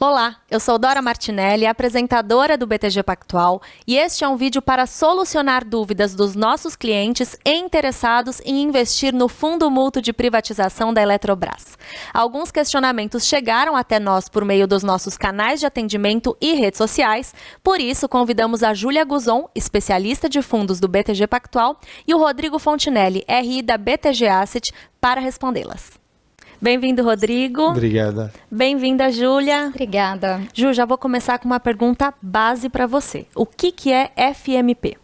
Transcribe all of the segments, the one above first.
Olá, eu sou Dora Martinelli, apresentadora do BTG Pactual, e este é um vídeo para solucionar dúvidas dos nossos clientes e interessados em investir no Fundo Mútuo de Privatização da Eletrobras. Alguns questionamentos chegaram até nós por meio dos nossos canais de atendimento e redes sociais, por isso convidamos a Júlia Guzon, especialista de fundos do BTG Pactual, e o Rodrigo Fontinelli, RI da BTG Asset, para respondê-las. Bem-vindo, Rodrigo. Obrigada. Bem-vinda, Júlia. Obrigada. Ju, já vou começar com uma pergunta base para você. O que é FMP?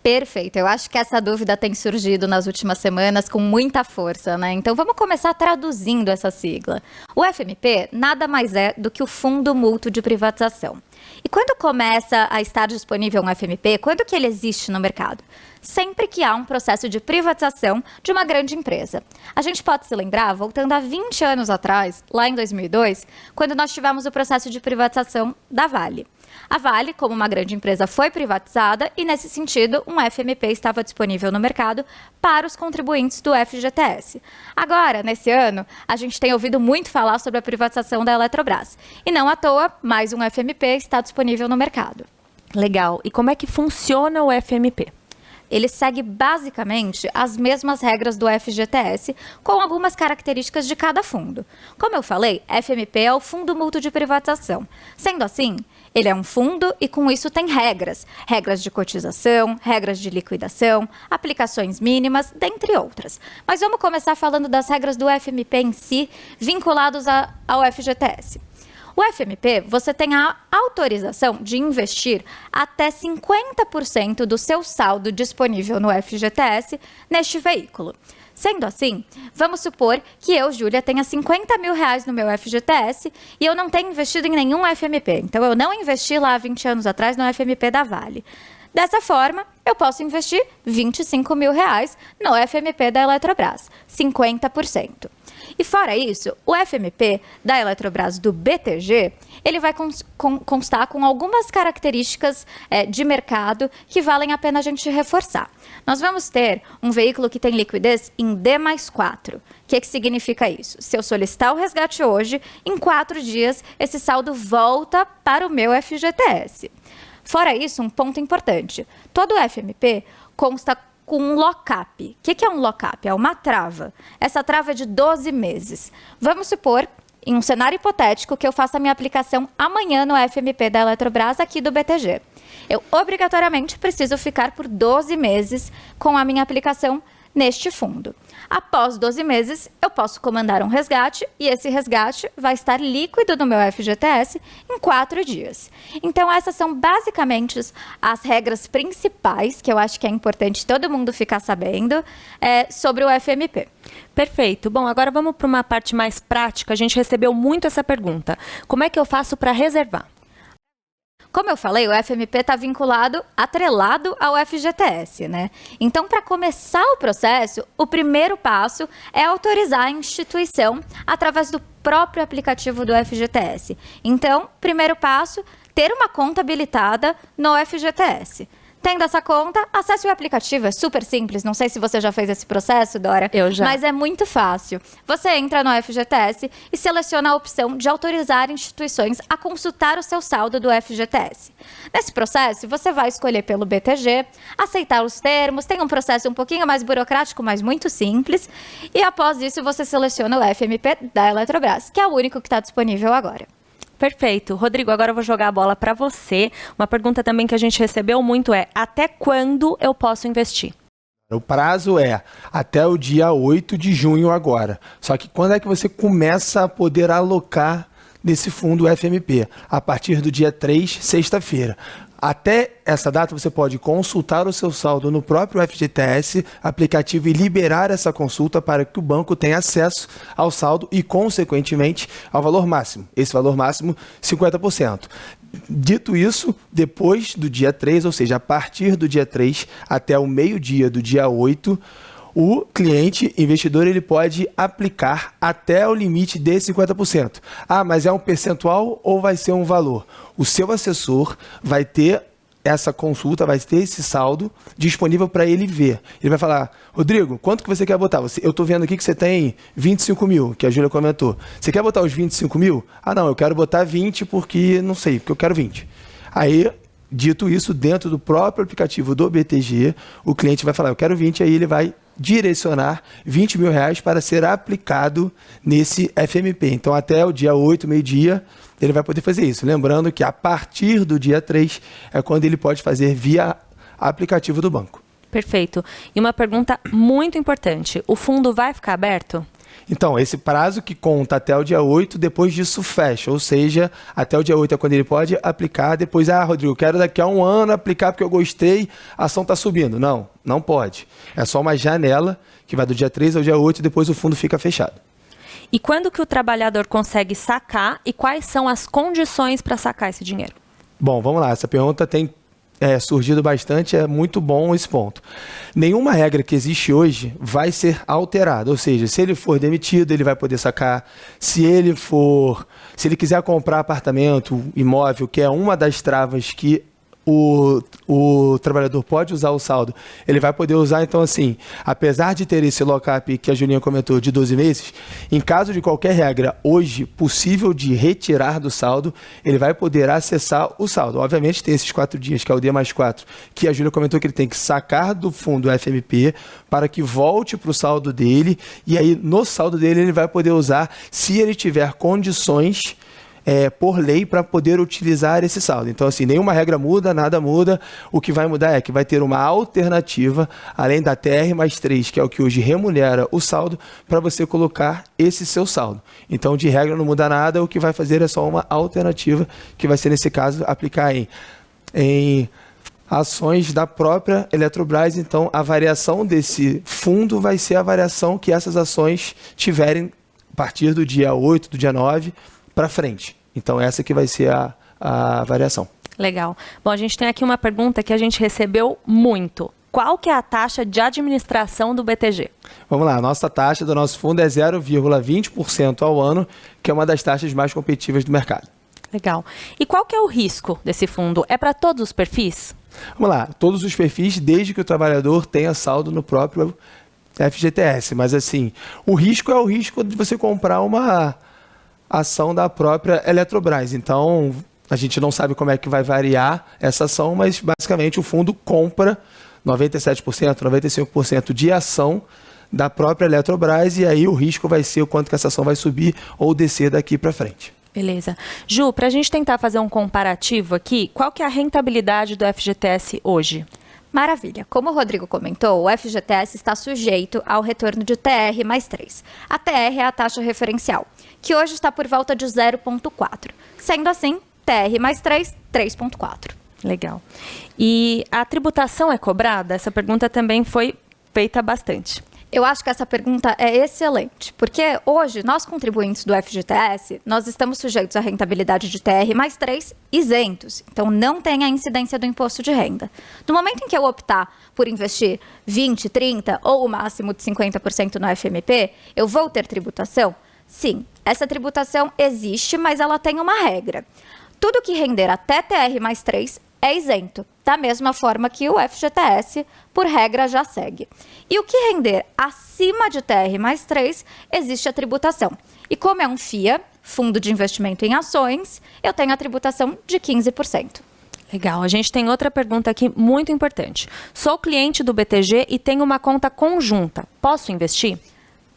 Perfeito. Eu acho que essa dúvida tem surgido nas últimas semanas com muita força, né? Então vamos começar traduzindo essa sigla. O FMP nada mais é do que o Fundo Mútuo de Privatização. E quando começa a estar disponível um FMP, quando que ele existe no mercado? Sempre que há um processo de privatização de uma grande empresa. A gente pode se lembrar, voltando a 20 anos atrás, lá em 2002, quando nós tivemos o processo de privatização da Vale. A Vale, como uma grande empresa, foi privatizada e, nesse sentido, um FMP estava disponível no mercado para os contribuintes do FGTS. Agora, nesse ano, a gente tem ouvido muito falar sobre a privatização da Eletrobras. E não à toa, mais um FMP está disponível no mercado. Legal. E como é que funciona o FMP? Ele segue basicamente as mesmas regras do FGTS, com algumas características de cada fundo. Como eu falei, FMP é o Fundo Mútuo de Privatização. Sendo assim, ele é um fundo e com isso tem regras. Regras de cotização, regras de liquidação, aplicações mínimas, dentre outras. Mas vamos começar falando das regras do FMP em si, vinculados ao FGTS. O FMP, você tem a autorização de investir até 50% do seu saldo disponível no FGTS neste veículo. Sendo assim, vamos supor que eu, Júlia, tenha 50 mil reais no meu FGTS e eu não tenho investido em nenhum FMP. Então, eu não investi lá há 20 anos atrás no FMP da Vale. Dessa forma, eu posso investir 25 mil reais no FMP da Eletrobras, 50%. E fora isso, o FMP da Eletrobras do BTG, ele vai constar com algumas características de mercado que valem a pena a gente reforçar. Nós vamos ter um veículo que tem liquidez em D+4. O que significa isso? Se eu solicitar o resgate hoje, em 4 dias, esse saldo volta para o meu FGTS. Fora isso, um ponto importante. Todo o FMP consta com um lock-up. O que é um lock-up? É uma trava. Essa trava é de 12 meses. Vamos supor, em um cenário hipotético, que eu faça a minha aplicação amanhã no FMP da Eletrobras aqui do BTG. Eu obrigatoriamente preciso ficar por 12 meses com a minha aplicação neste fundo. Após 12 meses, eu posso comandar um resgate e esse resgate vai estar líquido no meu FGTS em 4 dias. Então, essas são basicamente as regras principais, que eu acho que é importante todo mundo ficar sabendo, sobre o FMP. Perfeito. Bom, agora vamos para uma parte mais prática. A gente recebeu muito essa pergunta. Como é que eu faço para reservar? Como eu falei, o FMP está atrelado ao FGTS, né? Então, para começar o processo, o primeiro passo é autorizar a instituição através do próprio aplicativo do FGTS. Então, primeiro passo, ter uma conta habilitada no FGTS. Tendo essa conta, acesse o aplicativo, é super simples. Não sei se você já fez esse processo, Dora. Eu já. Mas é muito fácil. Você entra no FGTS e seleciona a opção de autorizar instituições a consultar o seu saldo do FGTS. Nesse processo, você vai escolher pelo BTG, aceitar os termos, tem um processo um pouquinho mais burocrático, mas muito simples. E após isso, você seleciona o FMP da Eletrobras, que é o único que está disponível agora. Perfeito. Rodrigo, agora eu vou jogar a bola para você. Uma pergunta também que a gente recebeu muito é: até quando eu posso investir? O prazo é até o dia 8 de junho agora. Só que quando é que você começa a poder alocar nesse fundo FMP? A partir do dia 3, sexta-feira. Até essa data, você pode consultar o seu saldo no próprio FGTS, aplicativo, e liberar essa consulta para que o banco tenha acesso ao saldo e, consequentemente, ao valor máximo. Esse valor máximo, 50%. Dito isso, depois do dia 3, ou seja, a partir do dia 3 até o meio-dia do dia 8, o cliente investidor ele pode aplicar até o limite de 50%. Ah, mas é um percentual ou vai ser um valor? O seu assessor vai ter essa consulta, vai ter esse saldo disponível para ele ver. Ele vai falar, Rodrigo, quanto que você quer botar? Eu estou vendo aqui que você tem 25 mil, que a Júlia comentou. Você quer botar os 25 mil? Ah, não, eu quero botar 20 porque, não sei, porque eu quero 20. Aí, dito isso, dentro do próprio aplicativo do BTG, o cliente vai falar, eu quero 20, aí ele vai direcionar 20 mil reais para ser aplicado nesse FMP. Então, até o dia 8, meio-dia, ele vai poder fazer isso. Lembrando que a partir do dia 3 é quando ele pode fazer via aplicativo do banco. Perfeito. E uma pergunta muito importante. O fundo vai ficar aberto? Então, esse prazo que conta até o dia 8, depois disso fecha. Ou seja, até o dia 8 é quando ele pode aplicar. Depois, Rodrigo, eu quero daqui a um ano aplicar porque eu gostei, a ação está subindo. Não, não pode. É só uma janela que vai do dia 3 ao dia 8 e depois o fundo fica fechado. E quando que o trabalhador consegue sacar e quais são as condições para sacar esse dinheiro? Bom, vamos lá. Essa pergunta tem surgido bastante, é muito bom esse ponto. Nenhuma regra que existe hoje vai ser alterada, ou seja, se ele for demitido, ele vai poder sacar. Se ele quiser comprar apartamento, imóvel, que é uma das travas que o trabalhador pode usar o saldo, ele vai poder usar. Então, assim, apesar de ter esse lock-up que a Julinha comentou de 12 meses, em caso de qualquer regra hoje possível de retirar do saldo, ele vai poder acessar o saldo. Obviamente tem esses 4 dias, que é o D+4, que a Júlia comentou que ele tem que sacar do fundo FMP para que volte para o saldo dele, e aí no saldo dele ele vai poder usar se ele tiver condições por lei para poder utilizar esse saldo. Então, assim, nenhuma regra muda, nada muda. O que vai mudar é que vai ter uma alternativa, além da TR+3, que é o que hoje remunera o saldo, para você colocar esse seu saldo. Então, de regra não muda nada, o que vai fazer é só uma alternativa, que vai ser, nesse caso, aplicar em ações da própria Eletrobras. Então, a variação desse fundo vai ser a variação que essas ações tiverem a partir do dia 8, do dia 9, para frente. Então, essa que vai ser a variação. Legal. Bom, a gente tem aqui uma pergunta que a gente recebeu muito. Qual que é a taxa de administração do BTG? Vamos lá, a nossa taxa do nosso fundo é 0,20% ao ano, que é uma das taxas mais competitivas do mercado. Legal. E qual que é o risco desse fundo? É para todos os perfis? Vamos lá, todos os perfis, desde que o trabalhador tenha saldo no próprio FGTS. Mas, assim, o risco é o risco de você comprar uma ação da própria Eletrobras. Então, a gente não sabe como é que vai variar essa ação, mas basicamente o fundo compra 97%, 95% de ação da própria Eletrobras, e aí o risco vai ser o quanto que essa ação vai subir ou descer daqui para frente. Beleza. Ju, para a gente tentar fazer um comparativo aqui, qual que é a rentabilidade do FGTS hoje? Maravilha. Como o Rodrigo comentou, o FGTS está sujeito ao retorno de TR+3. A TR é a taxa referencial, que hoje está por volta de 0,4. Sendo assim, TR+3, 3,4. Legal. E a tributação é cobrada? Essa pergunta também foi feita bastante. Eu acho que essa pergunta é excelente, porque hoje nós contribuintes do FGTS, nós estamos sujeitos à rentabilidade de TR+3 isentos, então não tem a incidência do imposto de renda. No momento em que eu optar por investir 20%, 30% ou o máximo de 50% no FMP, eu vou ter tributação? Sim, essa tributação existe, mas ela tem uma regra. Tudo que render até TR+3 é isento, da mesma forma que o FGTS, por regra, já segue. E o que render acima de TR+3, existe a tributação. E como é um FIA, Fundo de Investimento em Ações, eu tenho a tributação de 15%. Legal. A gente tem outra pergunta aqui muito importante. Sou cliente do BTG e tenho uma conta conjunta. Posso investir?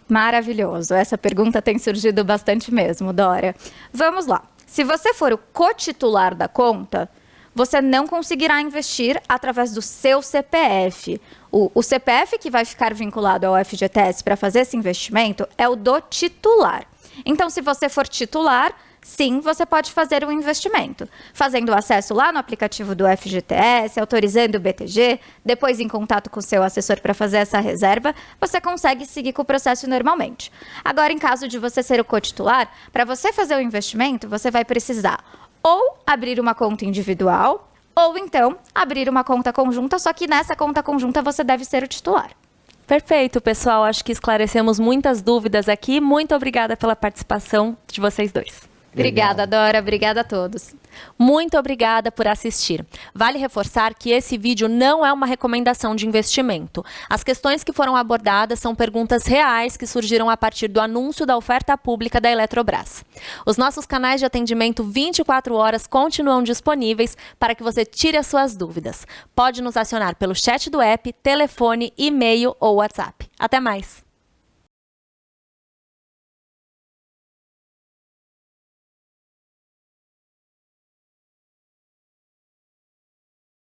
Maravilhoso. Essa pergunta tem surgido bastante mesmo, Dora. Vamos lá. Se você for o cotitular da conta, você não conseguirá investir através do seu CPF. O CPF que vai ficar vinculado ao FGTS para fazer esse investimento é o do titular. Então, se você for titular, sim, você pode fazer um investimento. Fazendo o acesso lá no aplicativo do FGTS, autorizando o BTG, depois em contato com o seu assessor para fazer essa reserva, você consegue seguir com o processo normalmente. Agora, em caso de você ser o cotitular, para você fazer o investimento, você vai precisar ou abrir uma conta individual, ou então abrir uma conta conjunta, só que nessa conta conjunta você deve ser o titular. Perfeito, pessoal. Acho que esclarecemos muitas dúvidas aqui. Muito obrigada pela participação de vocês dois. Obrigada, Dora. Obrigada a todos. Muito obrigada por assistir. Vale reforçar que esse vídeo não é uma recomendação de investimento. As questões que foram abordadas são perguntas reais que surgiram a partir do anúncio da oferta pública da Eletrobras. Os nossos canais de atendimento 24 horas continuam disponíveis para que você tire as suas dúvidas. Pode nos acionar pelo chat do app, telefone, e-mail ou WhatsApp. Até mais!